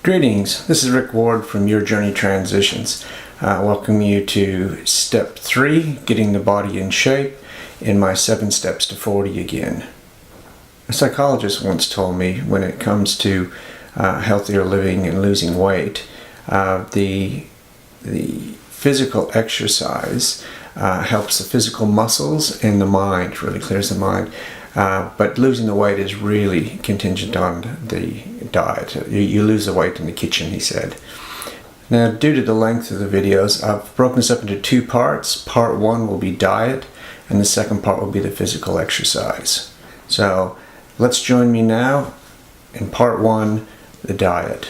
Greetings, this is Rick Ward from Your Journey Transitions. Welcome you to step 3, getting the body in shape, in my 7 steps to 40 again. A psychologist once told me when it comes to healthier living and losing weight, the physical exercise helps the physical muscles and the mind, really clears the mind. But losing the weight is really contingent on the diet. You lose the weight in the kitchen, he said. Now, due to the length of the videos, I've broken this up into 2 parts. Part 1 will be diet, and the second part will be the physical exercise. So let's join me now in part 1, the diet.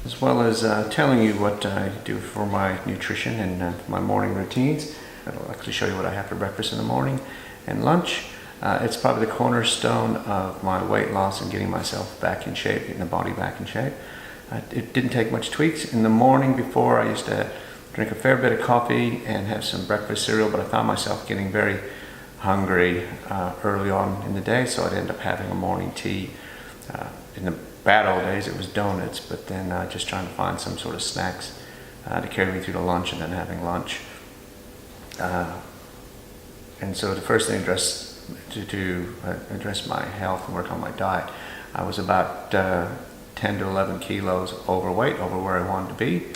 As well as telling you what I do for my nutrition and my morning routines, I'll actually show you what I have for breakfast in the morning and lunch. It's probably the cornerstone of my weight loss and getting myself back in shape, getting the body back in shape. It didn't take much tweaks. In the morning before, I used to drink a fair bit of coffee and have some breakfast cereal, but I found myself getting very hungry early on in the day, so I'd end up having a morning tea. In the bad old days, it was donuts, but then just trying to find some sort of snacks to carry me through to lunch and then having lunch. And so the first thing to address my health and work on my diet, I was about 10 to 11 kilos overweight, over where I wanted to be.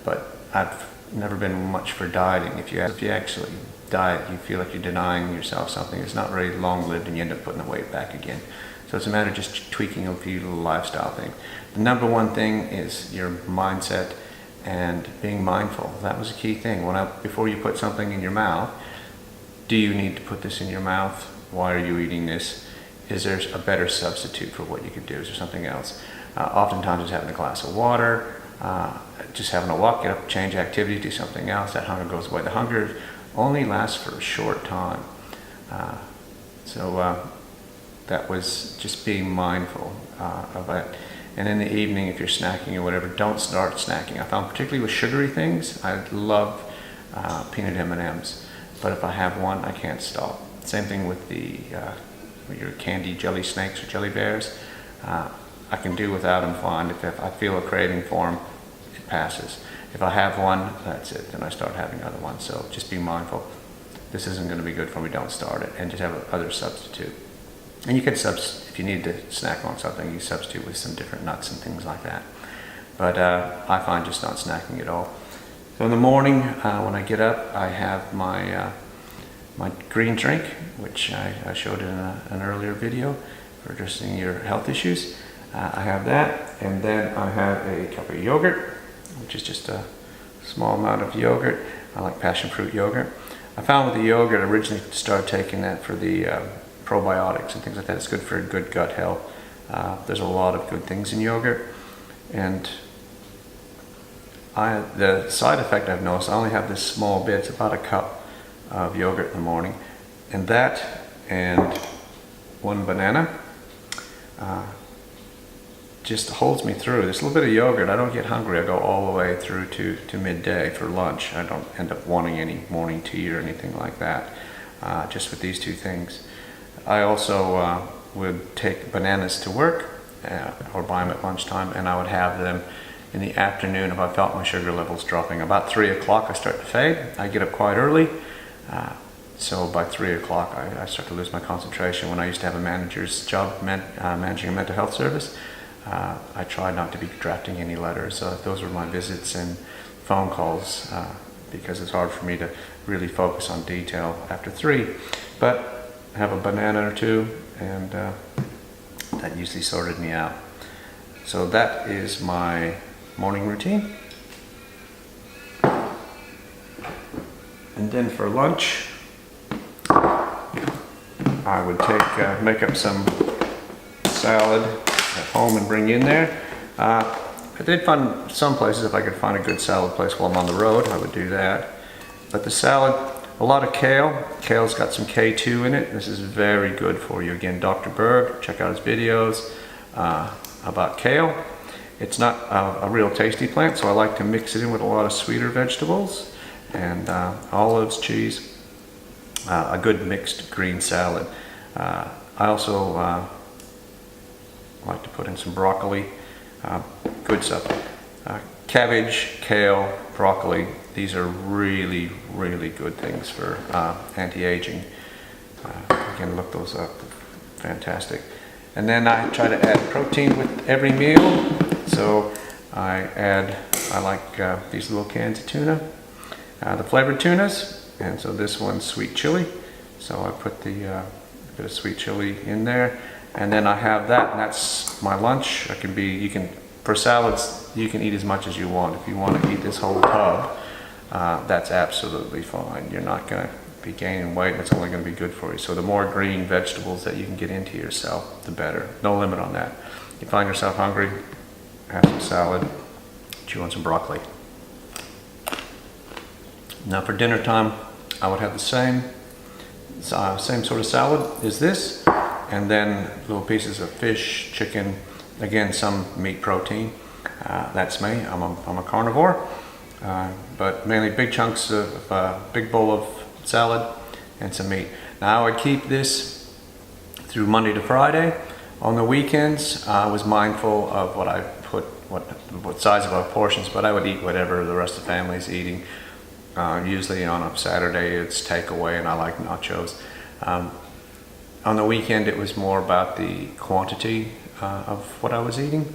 But I've never been much for dieting. If you actually diet, you feel like you're denying yourself something. It's not very long-lived and you end up putting the weight back again. So it's a matter of just tweaking a few little lifestyle things. The number one thing is your mindset and being mindful. That was a key thing. Before you put something in your mouth, do you need to put this in your mouth? Why are you eating this? Is there a better substitute for what you could do? Is there something else? Oftentimes it's having a glass of water, just having a walk, get up, change activity, do something else. That hunger goes away. The hunger only lasts for a short time. That was just being mindful of it. And in the evening, if you're snacking or whatever, don't start snacking. I found particularly with sugary things, I love peanut M&Ms. But if I have one, I can't stop. Same thing with your candy jelly snakes or jelly bears. I can do without them fine. If I feel a craving for them, it passes. If I have one, that's it. Then I start having other ones. So just be mindful. This isn't going to be good for me. Don't start it. And just have other substitute. And you can if you need to snack on something, you substitute with some different nuts and things like that. But I find just not snacking at all. So in the morning, when I get up, I have my green drink, which I showed in an earlier video for addressing your health issues. I have that, and then I have a cup of yogurt, which is just a small amount of yogurt. I like passion fruit yogurt. I found with the yogurt, I originally started taking that for the probiotics and things like that. It's good for good gut health. There's a lot of good things in yogurt, and the side effect I've noticed, I only have this small bit. It's about a cup of yogurt in the morning, and that and one banana just holds me through. This little bit of yogurt, I don't get hungry. I go all the way through to midday for lunch. I don't end up wanting any morning tea or anything like that, just with these 2 things. I also would take bananas to work or buy them at lunchtime, and I would have them in the afternoon if I felt my sugar levels dropping. About 3 o'clock I start to fade. I get up quite early, so by 3 o'clock I start to lose my concentration. When I used to have a manager's job managing a mental health service, I tried not to be drafting any letters. Those were my visits and phone calls because it's hard for me to really focus on detail after 3. But I have a banana or 2, and that usually sorted me out. So that is my morning routine. And then for lunch, I would make up some salad at home and bring in there. I did find some places, if I could find a good salad place while I'm on the road, I would do that. But the salad, a lot of kale. Kale's got some K2 in it. This is very good for you. Again, Dr. Berg, check out his videos about kale. It's not a real tasty plant, so I like to mix it in with a lot of sweeter vegetables and olives, cheese, a good mixed green salad. I also I like to put in some broccoli, good stuff. Cabbage, kale, broccoli, these are really, really good things for anti-aging. You can look those up, fantastic. And then I try to add protein with every meal. So I like these little cans of tuna, the flavored tunas, and so this one's sweet chili. So I put the bit of sweet chili in there, and then I have that, and that's my lunch. For salads, you can eat as much as you want. If you want to eat this whole tub, that's absolutely fine. You're not going to be gaining weight, and it's only going to be good for you. So the more green vegetables that you can get into yourself, the better. No limit on that. You find yourself hungry, have some salad, chew on some broccoli. Now for dinner time, I would have the same sort of salad as this, and then little pieces of fish, chicken, again some meat protein. That's me. I'm a carnivore, but mainly big chunks of big bowl of salad and some meat. Now I would keep this through Monday to Friday. On the weekends, I was mindful of what I put, what size of our portions, but I would eat whatever the rest of the family's eating. Usually on a Saturday it's takeaway, and I like nachos. On the weekend it was more about the quantity of what I was eating,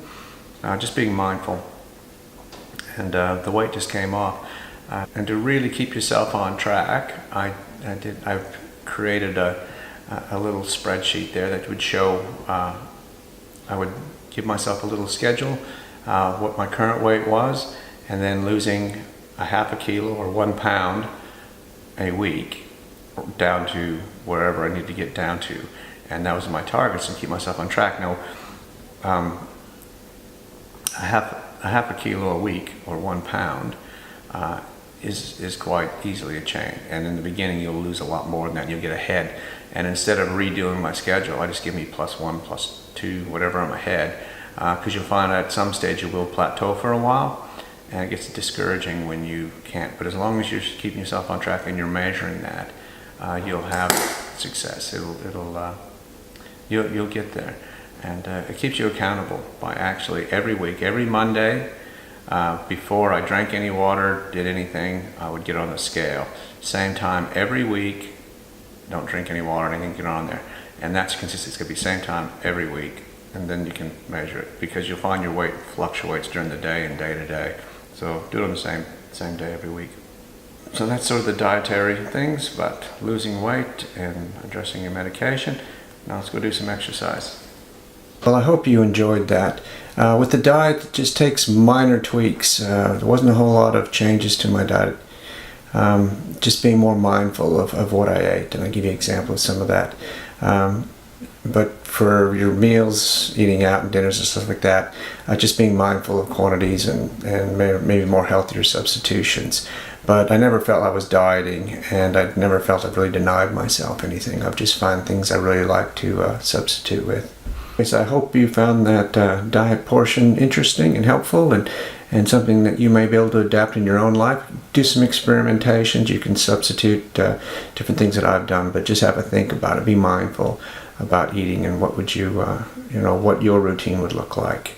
just being mindful, and the weight just came off. And to really keep yourself on track, I created a little spreadsheet there that would show, I would give myself a little schedule, what my current weight was, and then losing a half a kilo or 1 pound a week down to wherever I need to get down to. And that was my targets, and keep myself on track. Now, a half a kilo a week or 1 pound is quite easily achieved. And in the beginning, you'll lose a lot more than that. You'll get ahead. And instead of redoing my schedule, I just give me +1, +2, whatever I'm ahead. Because you'll find at some stage you will plateau for a while, and it gets discouraging when you can't. But as long as you're keeping yourself on track and you're measuring that, you'll have success. You'll get there. And it keeps you accountable by actually every week, every Monday, before I drank any water, did anything, I would get on the scale. Same time every week, don't drink any water, anything, get on there. And that's consistent. It's going to be same time every week, and then you can measure it, because you'll find your weight fluctuates during the day and day to day. So do it on the same day every week. So that's sort of the dietary things, but losing weight and addressing your medication. Now let's go do some exercise. Well, I hope you enjoyed that. With the diet, it just takes minor tweaks. There wasn't a whole lot of changes to my diet. Just being more mindful of what I ate, and I'll give you an example of some of that. But for your meals, eating out and dinners and stuff like that, just being mindful of quantities and maybe more healthier substitutions. But I never felt I was dieting, and I never felt I've really denied myself anything. I've just found things I really like to substitute with. So I hope you found that diet portion interesting and helpful, and something that you may be able to adapt in your own life. Do some experimentations. You can substitute different things that I've done, but just have a think about it. Be mindful about eating and what would what your routine would look like.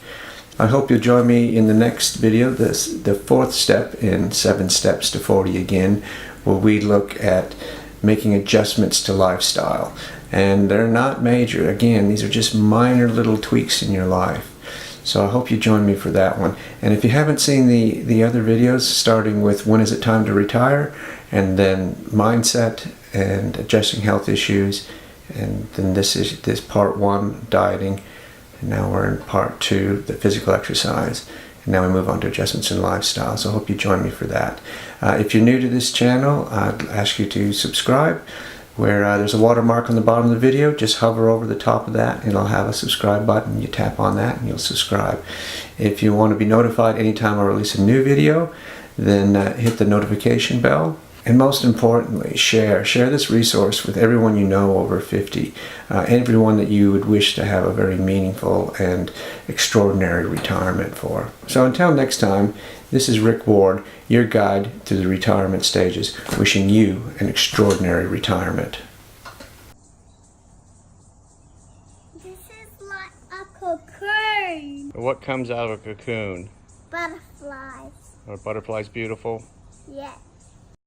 I hope you'll join me in the next video, the 4th step in 7 Steps to 40 Again, where we look at making adjustments to lifestyle. And they're not major. Again, these are just minor little tweaks in your life. So I hope you join me for that one. And if you haven't seen the other videos, starting with when is it time to retire, and then mindset and addressing health issues, and then this is part 1, dieting, and now we're in part 2, the physical exercise, and now we move on to adjustments in lifestyle. So I hope you join me for that. If you're new to this channel, I'd ask you to subscribe. Where there's a watermark on the bottom of the video, just hover over the top of that and it'll have a subscribe button. You tap on that and you'll subscribe. If you want to be notified anytime I release a new video, then hit the notification bell. And most importantly, share this resource with everyone you know over 50, everyone that you would wish to have a very meaningful and extraordinary retirement for. So until next time, this is Rick Ward, your guide through the retirement stages, wishing you an extraordinary retirement. This is like a coconut. What comes out of a cocoon? Butterflies. Are butterflies beautiful? Yes.